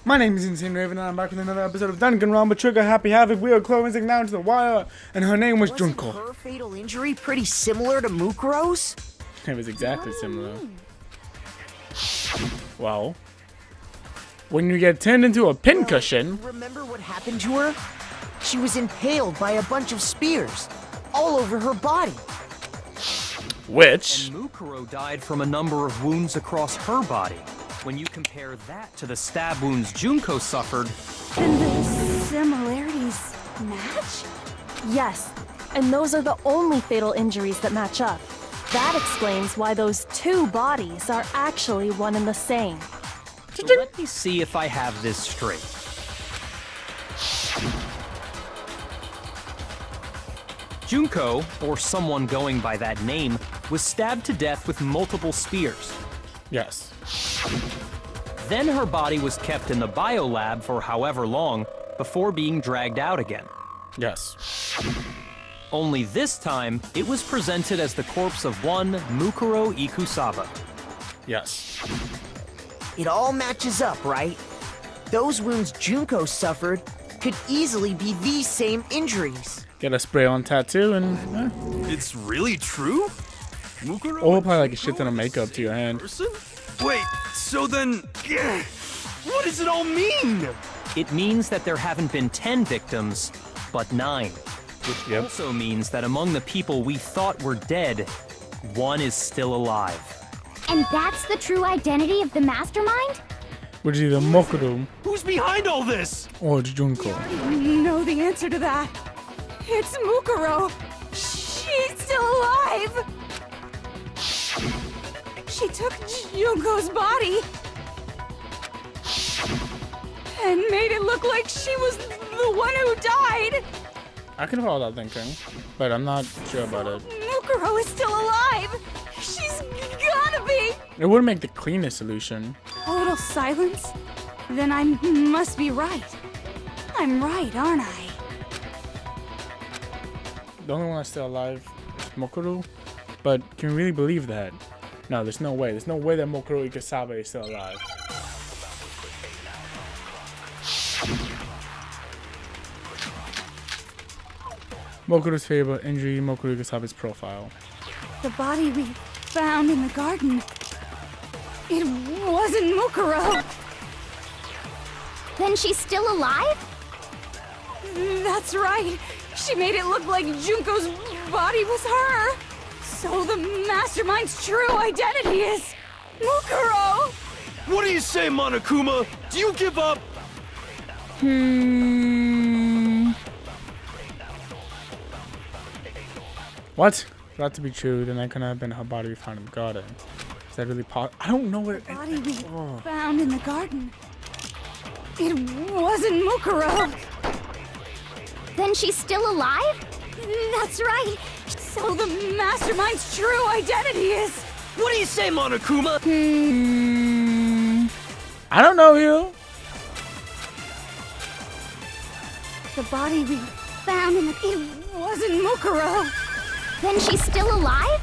My name is Insane Raven, and I'm back with another episode of Danganronpa Trigger Happy Havoc. We are closing down to the wire, and her name was Wasn't Junko. her fatal injury pretty similar to Mukuro's? It was exactly similar. Well, when you get turned into a pincushion... Remember what happened to her? She was impaled by a bunch of spears, all over her body. Which... And Mukuro died from a number of wounds across her body. When you compare that to the stab wounds Junko suffered... Then the similarities match? Yes, and those are the only fatal injuries that match up. That explains why those two bodies are actually one and the same. So let me see if I have this straight. Junko, or someone going by that name, was stabbed to death with multiple spears. Yes. Then her body was kept in the biolab for however long before being dragged out again. Yes. Only this time, it was presented as the corpse of one Mukuro Ikusaba. Yes. It all matches up, right? Those wounds Junko suffered could easily be these same injuries. Get a spray-on tattoo and... It's really true? Mukuro Or probably like a shit ton of makeup to your hand. person? Wait, so then... What does it all mean? It means that there haven't been 10 victims, but 9. Which also means that among the people we thought were dead, one is still alive. And that's the true identity of the mastermind? Which is either Mokuro Who's behind all this? or Junko. Know the answer to that. It's Mukuro. She's still alive. She took Junko's body and made it look like she was the one who died. I can follow that thinking, but I'm not sure about it. Mukuro is still alive. She's gotta be. It would make the cleanest solution. Total silence? Then I must be right. I'm right, aren't I? The only one that's still alive is Mokuro, but can we really believe that? No, there's no way. There's no way that Mokuro Ikusaba is still alive. Mokuro's favorite injury, Mokuro Ikusaba's profile. The body we found in the garden. It wasn't Mukuro. Then she's still alive? That's right. She made it look like Junko's body was her. So the mastermind's true identity is Mukuro. What do you say, Monokuma? Do you give up? What? For that to be true, then that could have been her body we found in the garden. Is that really possible? I don't know what The body we found in the garden. It wasn't Mukuro. Then she's still alive? That's right. So the mastermind's true identity is... What do you say, Monokuma? I don't know you. The body we found in the... It wasn't Mukuro. Then she's still alive?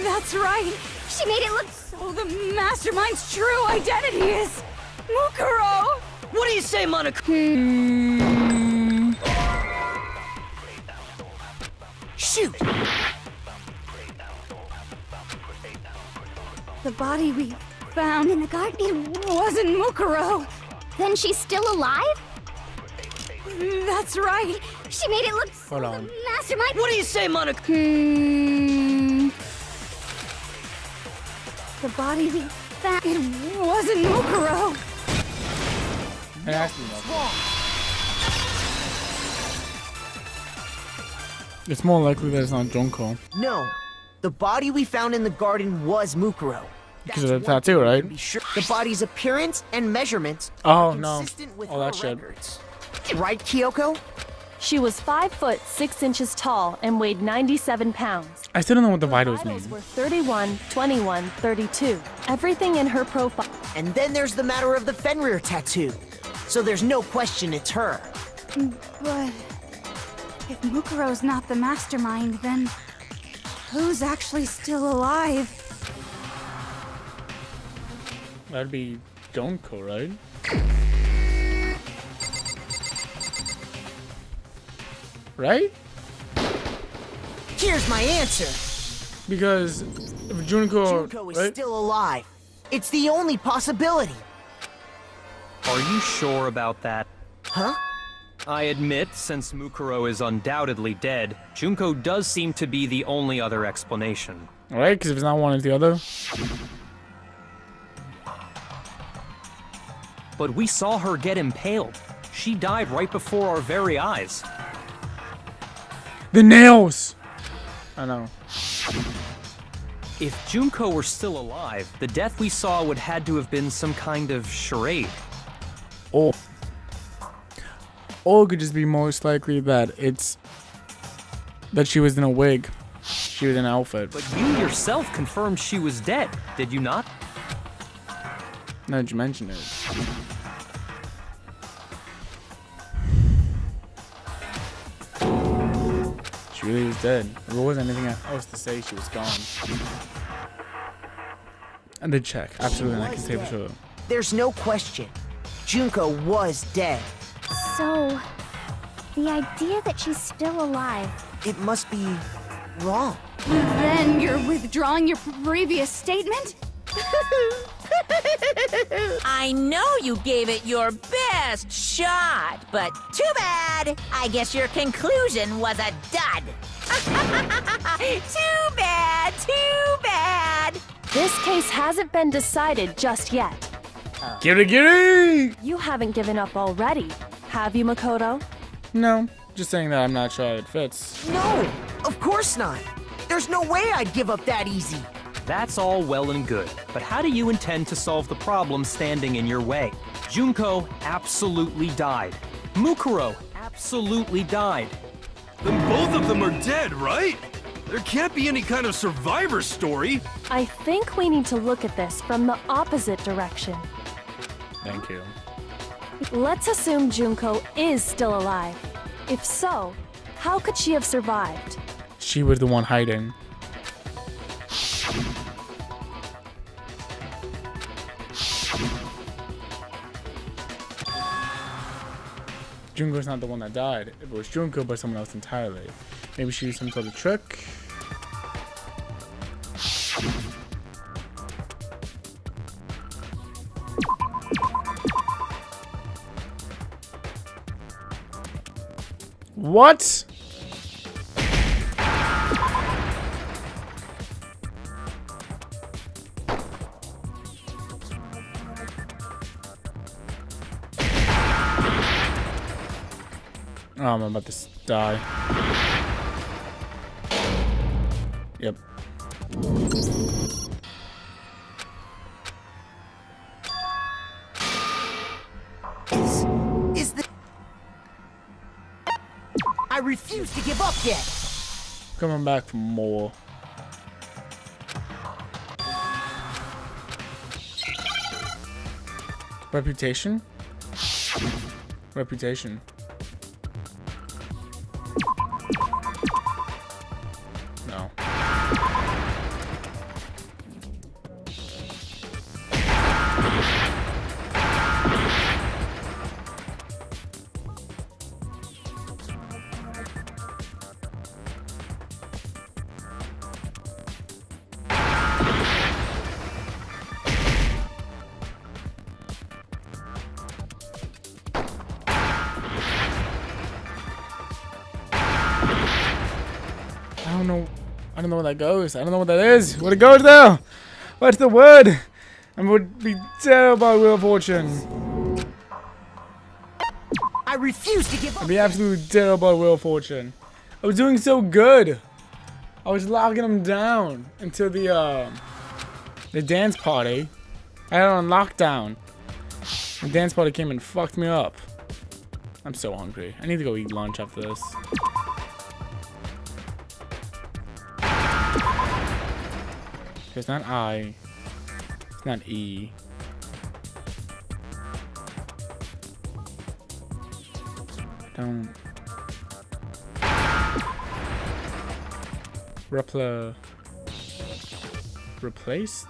That's right. She made it look... So the mastermind's true identity is Mukuro. What do you say, Monokuma? Shoot! The body we found in the garden. It wasn't Mukuro. Then she's still alive? That's right. She made it look... Hold on. Mastermind... What do you say, Monokuma? The body we found. It wasn't Mukuro. It has to be Mokuro. It's more likely that it's not Junko. No, the body we found in the garden was Mukuro. Because of the tattoo, right? Be sure the body's appearance and measurements Oh, are no. consistent with All her that shit. records. Right, Kyoko? She was 5 foot 6 inches tall and weighed 97 pounds. I still don't know what the vitals mean. Vitals were 31, 21, 32. Everything in her profile. And then there's the matter of the Fenrir tattoo. So there's no question it's her. But if Mukuro's not the mastermind, then who's actually still alive? That'd be Junko, right? Right? Here's my answer. Because if Junko Junko is right? still alive. It's the only possibility. Are you sure about that? Huh? I admit, since Mukuro is undoubtedly dead, Junko does seem to be the only other explanation. Right? Because if it's not one, it's the other. But we saw her get impaled. She died right before our very eyes. The nails! I know. If Junko were still alive, the death we saw would had to have been some kind of charade. Or it could just be most likely that that she was in a wig. She was in an outfit. But you yourself confirmed she was dead, did you not? Now that you mention it. She really was dead. There wasn't anything else to say. She was gone. I did check. Absolutely, and I can say for sure. There's no question. Junko was dead. So, the idea that she's still alive. It must be wrong. Then you're withdrawing your previous statement? I know you gave it your best shot, but too bad. I guess your conclusion was a dud. Too bad, too bad. This case hasn't been decided just yet. Giri! You haven't given up already, have you, Makoto? No, just saying that I'm not sure it fits. No, of course not. There's no way I'd give up that easy. That's all well and good, but how do you intend to solve the problem standing in your way? Junko absolutely died. Mukuro absolutely died. Then both of them are dead, right? There can't be any kind of survivor story. I think we need to look at this from the opposite direction. Thank you. Let's assume Junko is still alive. If so, how could she have survived? She was the one hiding. Junko's not the one that died. If it was Junko, but someone else entirely. Maybe she used some sort of trick. What? Oh, I'm about to die. Yep. Is the... I refuse to give up yet. Coming back for more. Reputation? Reputation. No. I don't know where that goes. I don't know what that is. Where it goes now? What's the word? I would be terrible by Wheel of Fortune. I refuse to give up. I'd be absolutely terrible by Wheel of Fortune. I was doing so good. I was locking them down until the dance party. I had it on lockdown. The dance party came and fucked me up. I'm so hungry. I need to go eat lunch after this. It's not I. It's not E. Don't. Replaced?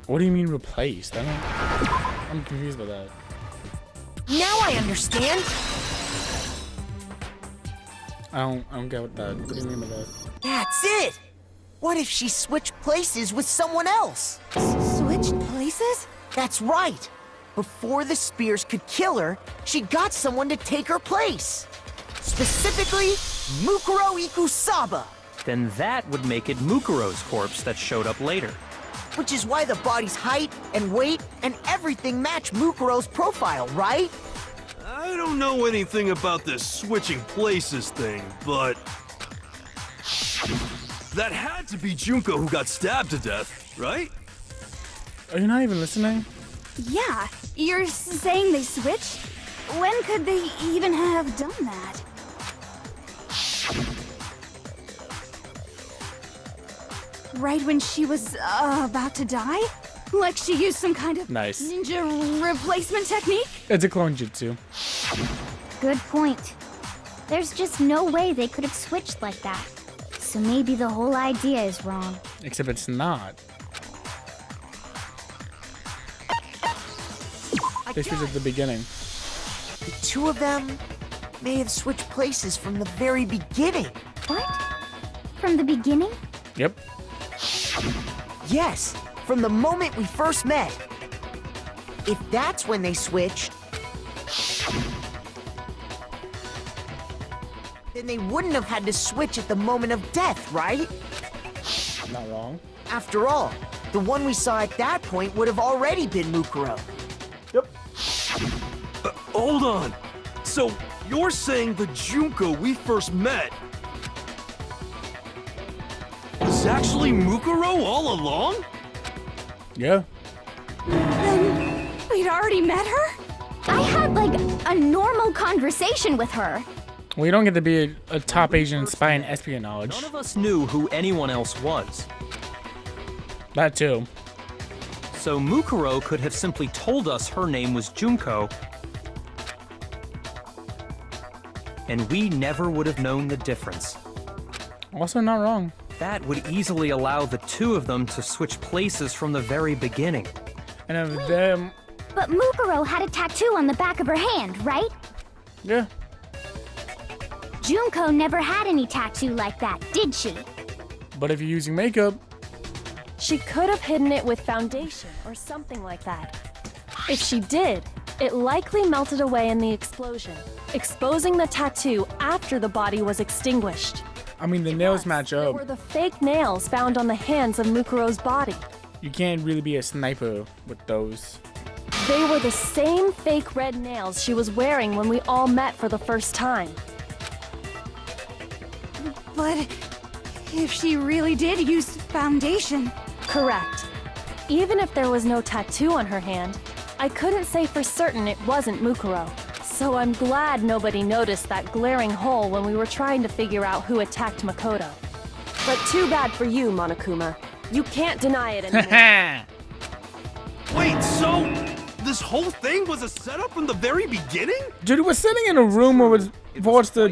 What do you mean replaced? I'm confused by that. Now I understand. I don't get what that. What do you mean by that? That's it. What if she switched places with someone else? Switched places? That's right. Before the spears could kill her, she got someone to take her place. Specifically, Mukuro Ikusaba. Then that would make it Mukuro's corpse that showed up later. Which is why the body's height and weight and everything match Mukuro's profile, right? I don't know anything about this switching places thing, but... that had to be Junko who got stabbed to death, right? Are you not even listening? Yeah, you're saying they switched? When could they even have done that? Right when she was about to die? Like she used some kind of Nice. ninja replacement technique? It's a clone jutsu. Good point. There's just no way they could have switched like that. So maybe the whole idea is wrong. Except it's not. This was at the beginning. The two of them may have switched places from the very beginning. What? From the beginning? Yep. Yes, from the moment we first met. If that's when they switched, then they wouldn't have had to switch at the moment of death, right? Not wrong. After all, the one we saw at that point would have already been Mukuro. Yep. Hold on. So, you're saying the Junko we first met was actually Mukuro all along? Yeah. Then we'd already met her? I had like a normal conversation with her. Well, you don't get to be a top Asian spy in espionage. None of us knew who anyone else was. That too. So Mukuro could have simply told us her name was Junko, and we never would have known the difference. Also not wrong. That would easily allow the two of them to switch places from the very beginning. And of them, But Mukuro had a tattoo on the back of her hand, right? yeah. Junko never had any tattoo like that, did she? But if you're using makeup, She could have hidden it with foundation or something like that. If she did, it likely melted away in the explosion, exposing the tattoo after the body was extinguished. I mean, the nails Plus, match there up. were the fake nails found on the hands of Mukuro's body. You can't really be a sniper with those. They were the same fake red nails she was wearing when we all met for the first time. But if she really did use foundation, Correct. Even if there was no tattoo on her hand, I couldn't say for certain it wasn't Mukuro. So I'm glad nobody noticed that glaring hole when we were trying to figure out who attacked Makoto. But too bad for you, Monokuma. You can't deny it anymore. Wait, so this whole thing was a setup from the very beginning? Dude, we're sitting in a room where we watched the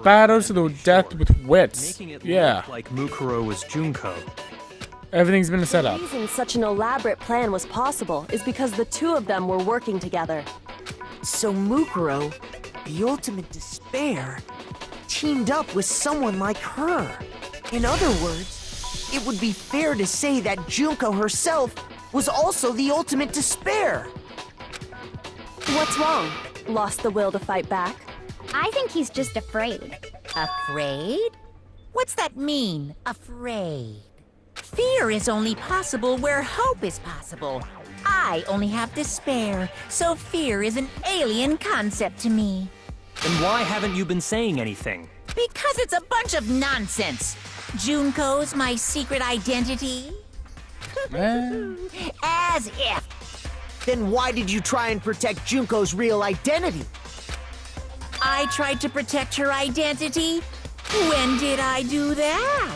battles to the death with wits. Making it Yeah, look like Mukuro was Junko. everything's been a The setup. reason such an elaborate plan was possible is because the two of them were working together. So Mukuro, the ultimate despair, teamed up with someone like her. In other words, it would be fair to say that Junko herself was also the ultimate despair. What's wrong? Lost the will to fight back? I think he's just afraid. Afraid? What's that mean, afraid? Fear is only possible where hope is possible. I only have despair, so fear is an alien concept to me. Then why haven't you been saying anything? Because it's a bunch of nonsense. Junko's my secret identity? Eh, As if. Then why did you try and protect Junko's real identity? I tried to protect her identity? When did I do that?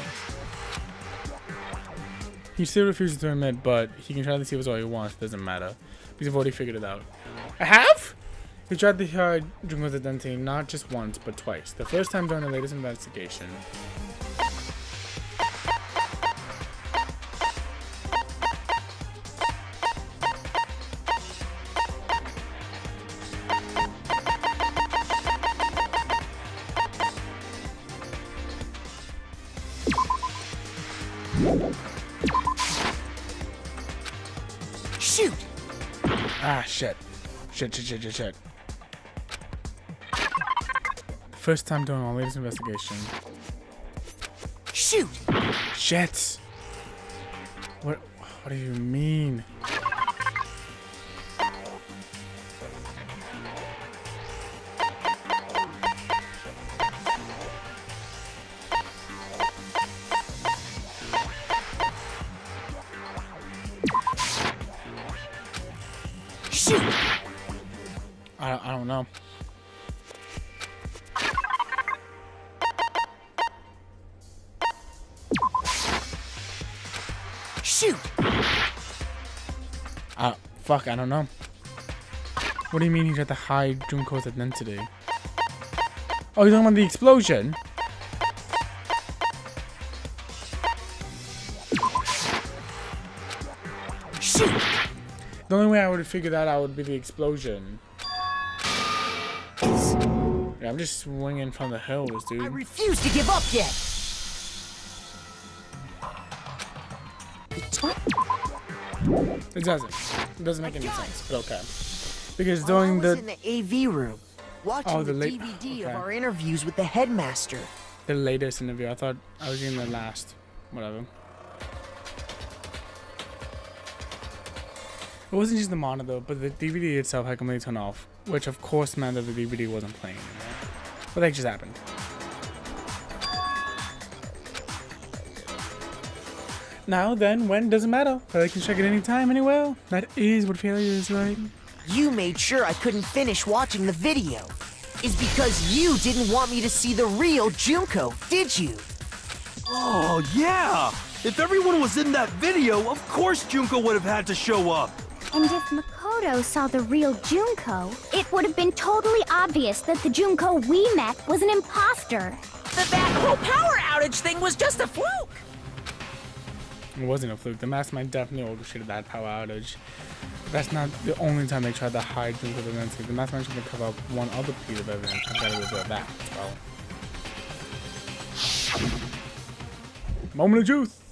he still refuses to admit, but he can try to see what's all he wants. Doesn't matter. Because I've already figured it out. I have? He tried to hide Junko's identity not just once, but twice. The first time during the latest investigation. Shit. Shit. First time doing our latest investigation. Shoot! Shit. What do you mean? Shoot! I don't know. Shoot! Fuck, I don't know. What do you mean he tried to hide Junko's identity? Oh, you're talking about the explosion? Shoot! The only way I would figure that out would be the explosion. Yeah, I'm just swinging from the hills, dude. I refuse to give up yet! It doesn't. It doesn't make any sense, but okay. Because While I during was the in the AV room, watching the DVD of our interviews with the headmaster. the latest interview, I thought I was in the last. Whatever. It wasn't just the monitor, but the DVD itself had completely turned off, which of course meant that the DVD wasn't playing anymore. But that just happened. Now then, when doesn't matter. I can check it anytime, anywhere. That is what failure is like. You made sure I couldn't finish watching the video. Is because you didn't want me to see the real Junko, did you? Oh, yeah! If everyone was in that video, of course Junko would have had to show up. And if Makoto saw the real Junko, it would have been totally obvious that the Junko we met was an imposter. That whole power outage thing was just a fluke. It wasn't a fluke. The mastermind definitely orchestrated that power outage. But that's not the only time they tried to hide Junko's identity. The mastermind tried to cover up one other piece of evidence. I've got to revert that as well. Moment of truth.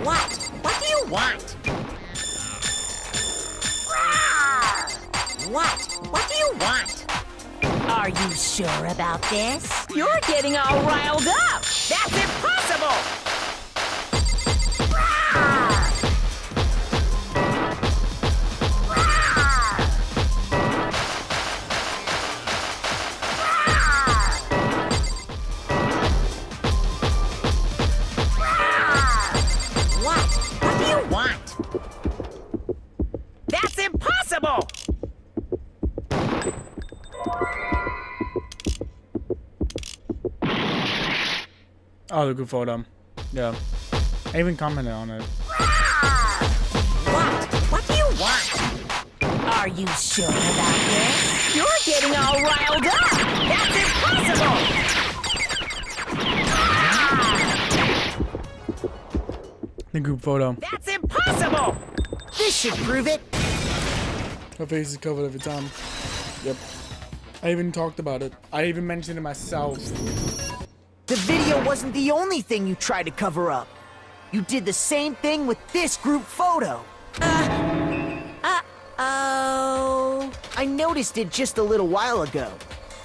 What do you want? What do you want? Are you sure about this? You're getting all riled up! That's impossible! What do you want? That's impossible! Oh, the good photo. Yeah. I even commented on it. What do you want? Are you sure about this? You're getting all riled up! That's impossible! The group photo. That's impossible! This should prove it. Her face is covered every time. Yep. I even talked about it. I even mentioned it myself. The video wasn't the only thing you tried to cover up. You did the same thing with this group photo. Oh. I noticed it just a little while ago,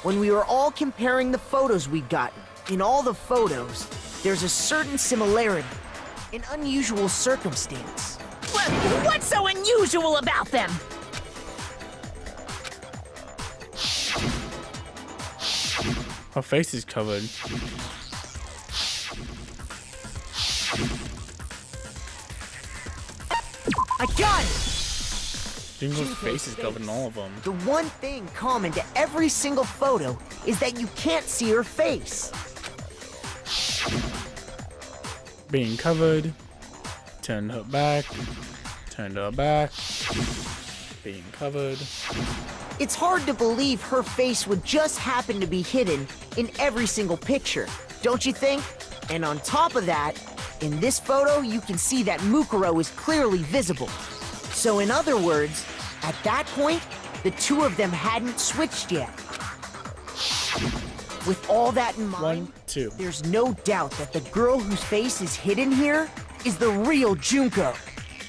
when we were all comparing the photos we'd gotten. In all the photos, there's a certain similarity, an unusual circumstance. What's so unusual about them? Her face is covered. I got it! Junko's face is covered in all of them. The one thing common to every single photo is that you can't see her face. Being covered. Turned her back. Turned her back. Being covered. It's hard to believe her face would just happen to be hidden in every single picture, don't you think? And on top of that, in this photo, you can see that Mukuro is clearly visible. So in other words, at that point, the two of them hadn't switched yet. With all that in mind, 1, 2. there's no doubt that the girl whose face is hidden here is the real Junko.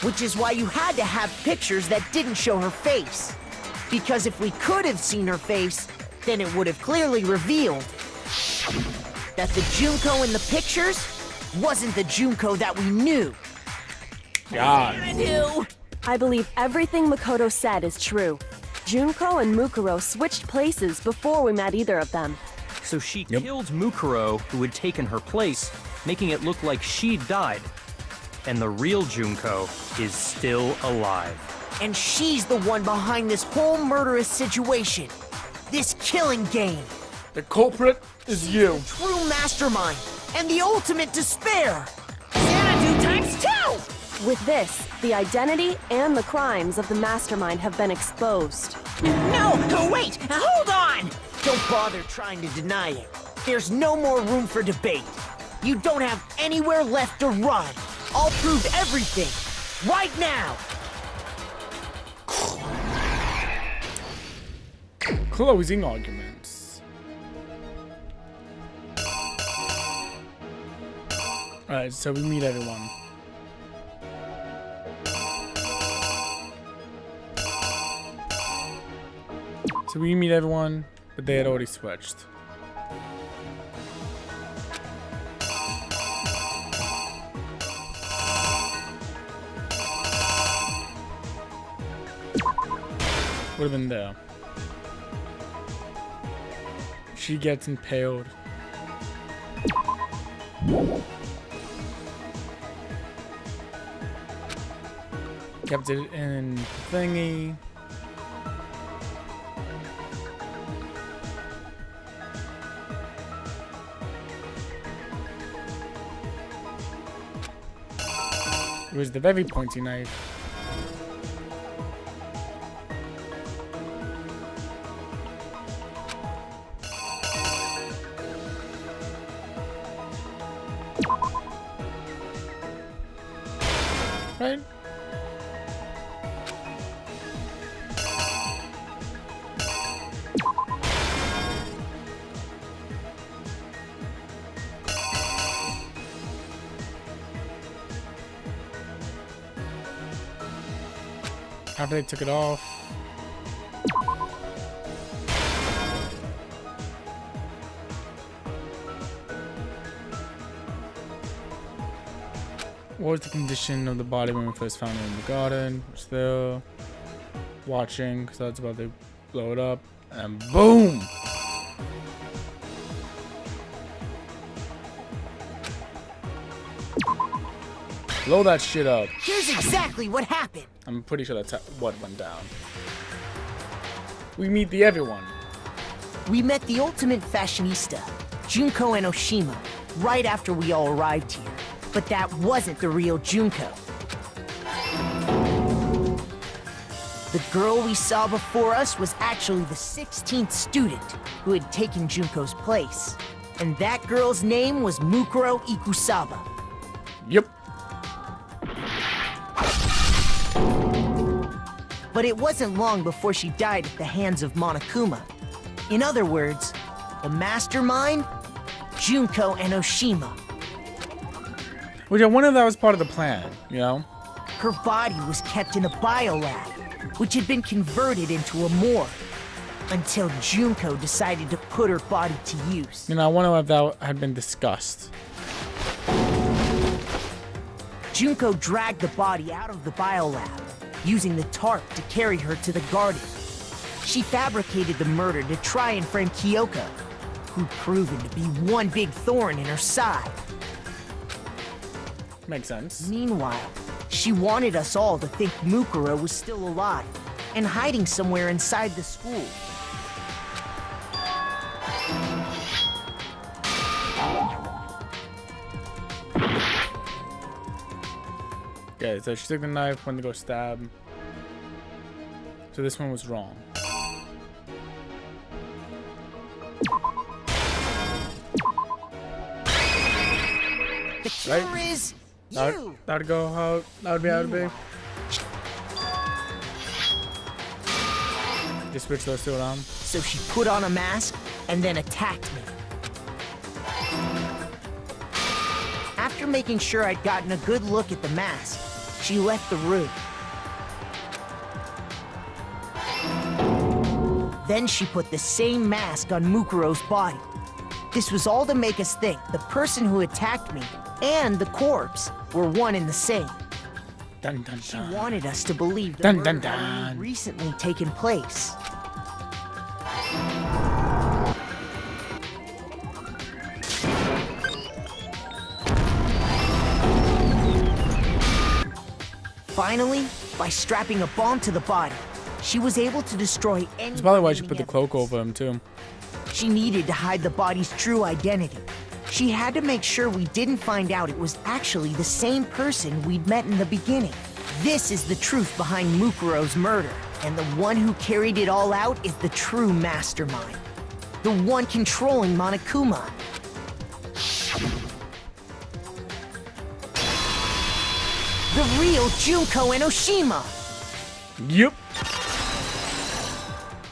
Which is why you had to have pictures that didn't show her face. Because if we could have seen her face, then it would have clearly revealed that the Junko in the pictures wasn't the Junko that we knew. God. I believe everything Makoto said is true. Junko and Mukuro switched places before we met either of them. So she killed Mukuro, who had taken her place, making it look like she'd died. And the real Junko is still alive. And she's the one behind this whole murderous situation. This killing game. The culprit is you. True mastermind and the ultimate despair. Xanadu times 2! With this, the identity and the crimes of the mastermind have been exposed. No, wait, hold on! Don't bother trying to deny it. There's no more room for debate. You don't have anywhere left to run. I'll prove everything, right now! Closing arguments. Alright, so we meet everyone. So we meet everyone, but they had already switched. Would have been there. She gets impaled. Kept it in the thingy. It was the very pointy knife. Right? After they took it off. What was the condition of the body when we first found it in the garden? We're still watching, because that's about to blow it up. And boom! Blow that shit up. Here's exactly what happened. I'm pretty sure that's what went down. We meet the everyone. We met the ultimate fashionista, Junko Enoshima, right after we all arrived here. But that wasn't the real Junko. The girl we saw before us was actually the 16th student who had taken Junko's place. And that girl's name was Mukuro Ikusaba. Yep. But it wasn't long before she died at the hands of Monokuma. In other words, the mastermind, Junko Enoshima. Which I wonder if that was part of the plan, you know? Her body was kept in a biolab, which had been converted into a morgue, until Junko decided to put her body to use. You know, I wonder if that had been discussed. Junko dragged the body out of the biolab, using the tarp to carry her to the garden. She fabricated the murder to try and frame Kyoko, who'd proven to be one big thorn in her side. Makes sense. Meanwhile, she wanted us all to think Mukuro was still alive and hiding somewhere inside the school. Okay, so she took the knife, went to go stab. So this one was wrong. The killer is you! That'd go how that would be how it would be. to switch those two around. So she put on a mask and then attacked me. After making sure I'd gotten a good look at the mask, she left the room. Then she put the same mask on Mukuro's body. This was all to make us think the person who attacked me and the corpse were one and the same. Dun dun She dun. wanted us to believe the Dun, murder dun, had only dun. recently taken place. Finally, by strapping a bomb to the body, she was able to destroy any That's probably why she put the remaining cloak evidence. over him too. She needed to hide the body's true identity. She had to make sure we didn't find out it was actually the same person we'd met in the beginning. This is the truth behind Mukuro's murder, and the one who carried it all out is the true mastermind. The one controlling Monokuma. The real Junko Enoshima! Yep.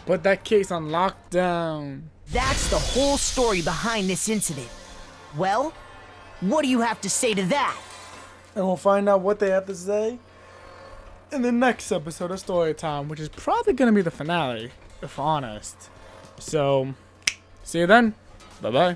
Put that case on lockdown. That's the whole story behind this incident. Well, what do you have to say to that? And we'll find out what they have to say in the next episode of Story Time, which is probably going to be the finale, if honest. So, see you then. Bye-bye.